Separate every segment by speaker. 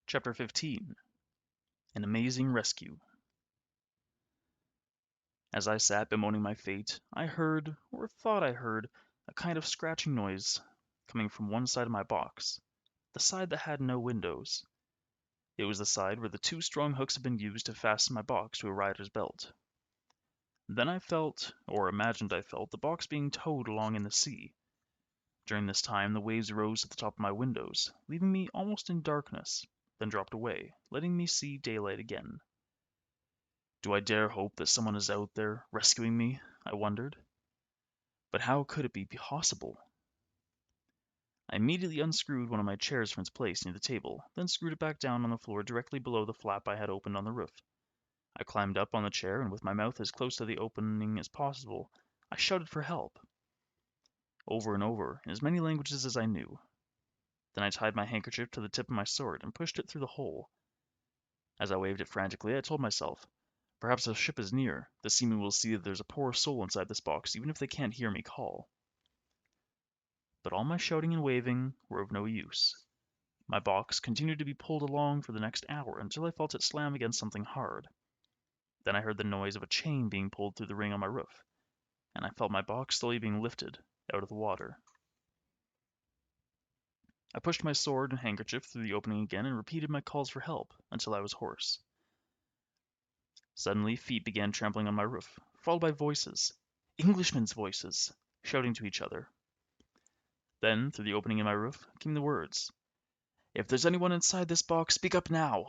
Speaker 1: Chapter 15. An Amazing Rescue. As I sat bemoaning my fate, I heard, or thought I heard, a kind of scratching noise coming from one side of my box, the side that had no windows. It was the side where the two strong hooks had been used to fasten my box to a rider's belt. Then I felt, or imagined I felt, the box being towed along in the sea. During this time the waves rose to the top of my windows, leaving me almost in darkness, then dropped away, letting me see daylight again. Do I dare hope that someone is out there, rescuing me? I wondered. But how could it be possible? I immediately unscrewed one of my chairs from its place near the table, then screwed it back down on the floor directly below the flap I had opened on the roof. I climbed up on the chair, and with my mouth as close to the opening as possible, I shouted for help, over and over, in as many languages as I knew. Then I tied my handkerchief to the tip of my sword and pushed it through the hole. As I waved it frantically, I told myself, perhaps a ship is near. The seamen will see that there's a poor soul inside this box, even if they can't hear me call. But all my shouting and waving were of no use. My box continued to be pulled along for the next hour until I felt it slam against something hard. Then I heard the noise of a chain being pulled through the ring on my roof, and I felt my box slowly being lifted out of the water. I pushed my sword and handkerchief through the opening again and repeated my calls for help until I was hoarse. Suddenly feet began trampling on my roof, followed by voices, Englishmen's voices, shouting to each other. Then, through the opening in my roof, came the words, "If there's anyone inside this box, speak up now!"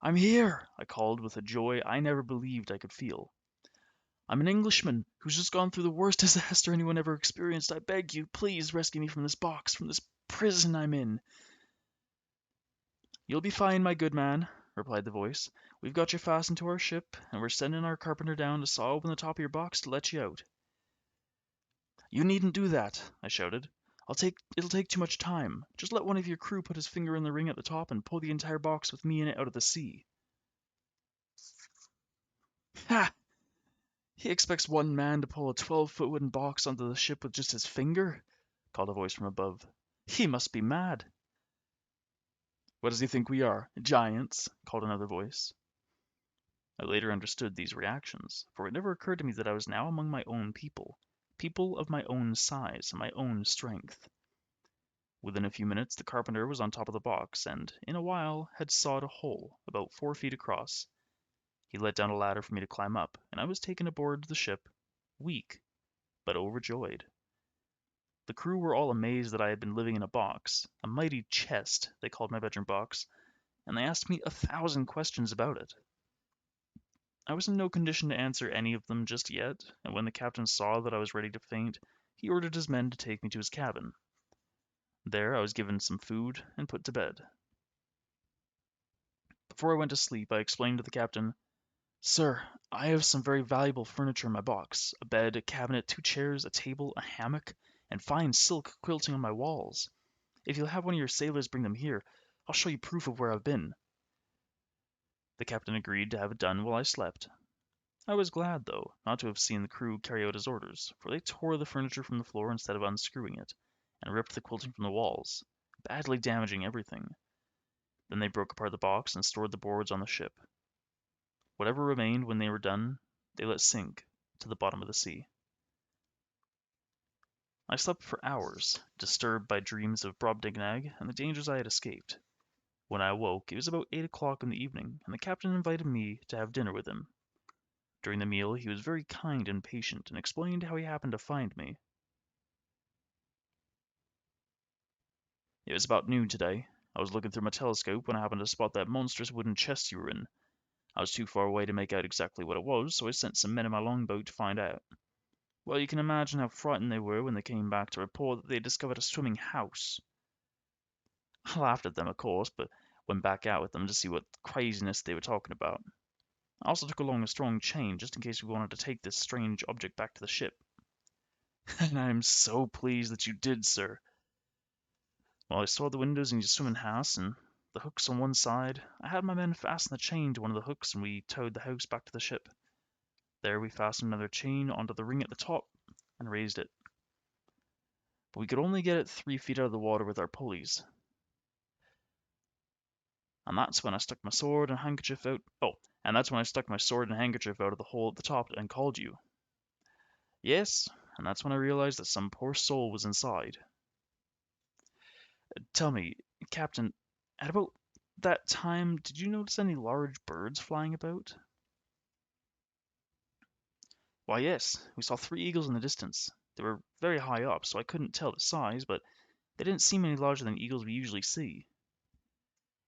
Speaker 1: "I'm here!" I called with a joy I never believed I could feel. "I'm an Englishman who's just gone through the worst disaster anyone ever experienced. I beg you, please rescue me from this box, from this prison I'm in." "You'll be fine, my good man," replied the voice. "We've got you fastened to our ship, and we're sending our carpenter down to saw open the top of your box to let you out." "You needn't do that," I shouted. It'll take too much time. Just let one of your crew put his finger in the ring at the top and pull the entire box with me in it out of the sea." "Ha! He expects one man to pull a 12-foot wooden box onto the ship with just his finger," called a voice from above. "He must be mad." "What does he think we are, giants?" called another voice. I later understood these reactions, for it never occurred to me that I was now among my own people, people of my own size and my own strength. Within a few minutes the carpenter was on top of the box, and, in a while, had sawed a hole about 4 feet across. He let down a ladder for me to climb up, and I was taken aboard the ship, weak, but overjoyed. The crew were all amazed that I had been living in a box, a mighty chest, they called my bedroom box, and they asked me 1,000 questions about it. I was in no condition to answer any of them just yet, and when the captain saw that I was ready to faint, he ordered his men to take me to his cabin. There I was given some food and put to bed. Before I went to sleep, I explained to the captain, "Sir, I have some very valuable furniture in my box, a bed, a cabinet, 2 chairs, a table, a hammock, and fine silk quilting on my walls. If you'll have one of your sailors bring them here, I'll show you proof of where I've been." The captain agreed to have it done while I slept. I was glad, though, not to have seen the crew carry out his orders, for they tore the furniture from the floor instead of unscrewing it, and ripped the quilting from the walls, badly damaging everything. Then they broke apart the box and stored the boards on the ship. Whatever remained when they were done, they let sink to the bottom of the sea. I slept for hours, disturbed by dreams of Brobdingnag and the dangers I had escaped. When I awoke, it was about 8 o'clock in the evening, and the captain invited me to have dinner with him. During the meal he was very kind and patient, and explained how he happened to find me. "It was about noon today. I was looking through my telescope when I happened to spot that monstrous wooden chest you were in. I was too far away to make out exactly what it was, so I sent some men in my longboat to find out. Well, you can imagine how frightened they were when they came back to report that they had discovered a swimming house. I laughed at them, of course, but went back out with them to see what craziness they were talking about. I also took along a strong chain, just in case we wanted to take this strange object back to the ship." "And I am so pleased that you did, sir." "Well, I saw the windows in your swimming house, and the hooks on one side. I had my men fasten the chain to one of the hooks, and we towed the house back to the ship. There we fastened another chain onto the ring at the top, and raised it. But we could only get it 3 feet out of the water with our pulleys. And that's when I stuck my sword and handkerchief out. Oh, and that's when I stuck my sword and handkerchief out of the hole at the top and called you. Yes, and that's when I realized that some poor soul was inside. Tell me, Captain, at about that time, did you notice any large birds flying about? Why, yes, we saw three eagles in the distance. They were very high up, so I couldn't tell the size, but they didn't seem any larger than eagles we usually see.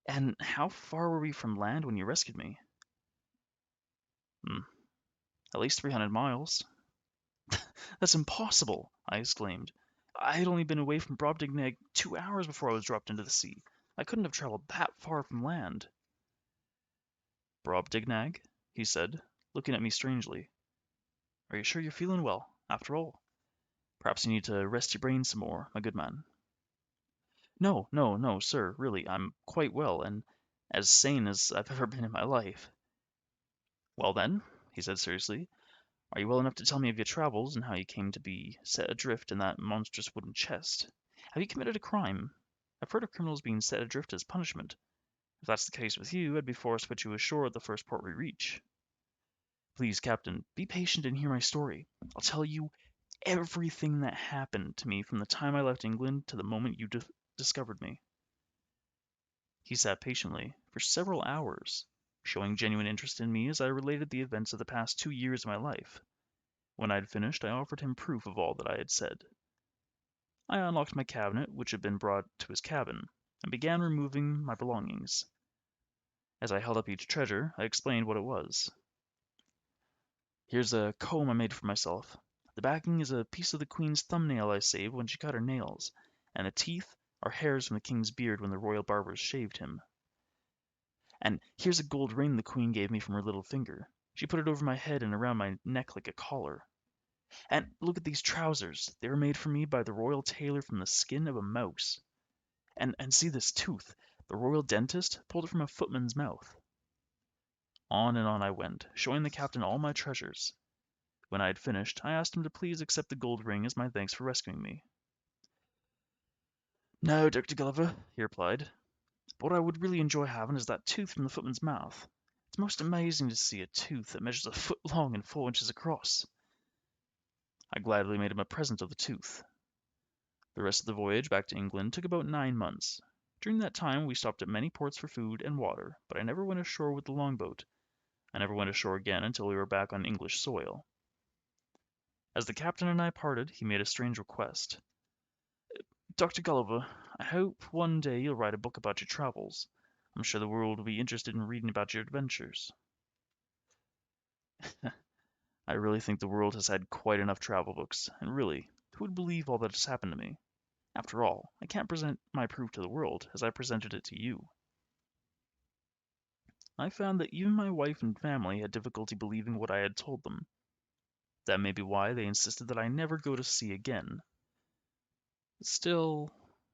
Speaker 1: And how far were we from land when you rescued me? Hmm, at least 300 miles. That's impossible, I exclaimed. I had only been away from Brobdingnag 2 hours before I was dropped into the sea. I couldn't have traveled that far from land. Brobdingnag? He said, looking at me strangely. Are you sure you're feeling well, after all? Perhaps you need to rest your brain some more, my good man. No, no, no, sir, really, I'm quite well, and as sane as I've ever been in my life. Well then, he said seriously, are you well enough to tell me of your travels and how you came to be set adrift in that monstrous wooden chest? Have you committed a crime? I've heard of criminals being set adrift as punishment. If that's the case with you, I'd be forced to put you ashore at the first port we reach. Please, Captain, be patient and hear my story. I'll tell you everything that happened to me from the time I left England to the moment you discovered me. He sat patiently for several hours, showing genuine interest in me as I related the events of the past 2 years of my life. When I had finished, I offered him proof of all that I had said. I unlocked my cabinet, which had been brought to his cabin, and began removing my belongings. As I held up each treasure, I explained what it was. Here's a comb I made for myself. The backing is a piece of the queen's thumbnail I saved when she cut her nails, and the teeth are hairs from the king's beard when the royal barbers shaved him. And here's a gold ring the queen gave me from her little finger. She put it over my head and around my neck like a collar. And look at these trousers. They were made for me by the royal tailor from the skin of a mouse. And see this tooth. The royal dentist pulled it from a footman's mouth. On and on I went, showing the captain all my treasures. When I had finished, I asked him to please accept the gold ring as my thanks for rescuing me. No, Dr. Gulliver, he replied. But what I would really enjoy having is that tooth from the footman's mouth. It's most amazing to see a tooth that measures a foot long and 4 inches across. I gladly made him a present of the tooth. The rest of the voyage back to England took about 9 months. During that time we stopped at many ports for food and water, but I never went ashore with the longboat. I never went ashore again until we were back on English soil. As the captain and I parted, he made a strange request. Dr. Gulliver, I hope one day you'll write a book about your travels. I'm sure the world will be interested in reading about your adventures. I really think the world has had quite enough travel books, and really, who would believe all that has happened to me? After all, I can't present my proof to the world as I presented it to you. I found that even my wife and family had difficulty believing what I had told them. That may be why they insisted that I never go to sea again. Still,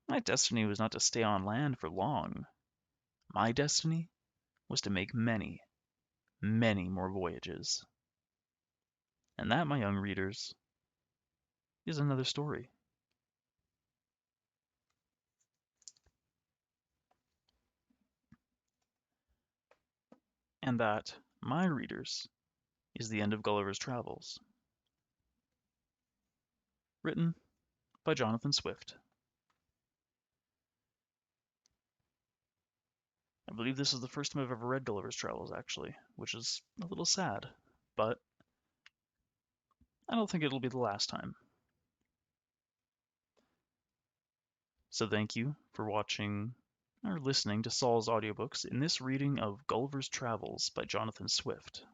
Speaker 1: my destiny was not to stay on land for long. My destiny was to make many, many more voyages. And that, my young readers, is another story. And that, my readers, is the end of Gulliver's Travels. Written by Jonathan Swift. I believe this is the first time I've ever read Gulliver's Travels, actually, which is a little sad, but I don't think it'll be the last time. So thank you for watching or listening to Saul's audiobooks in this reading of Gulliver's Travels by Jonathan Swift.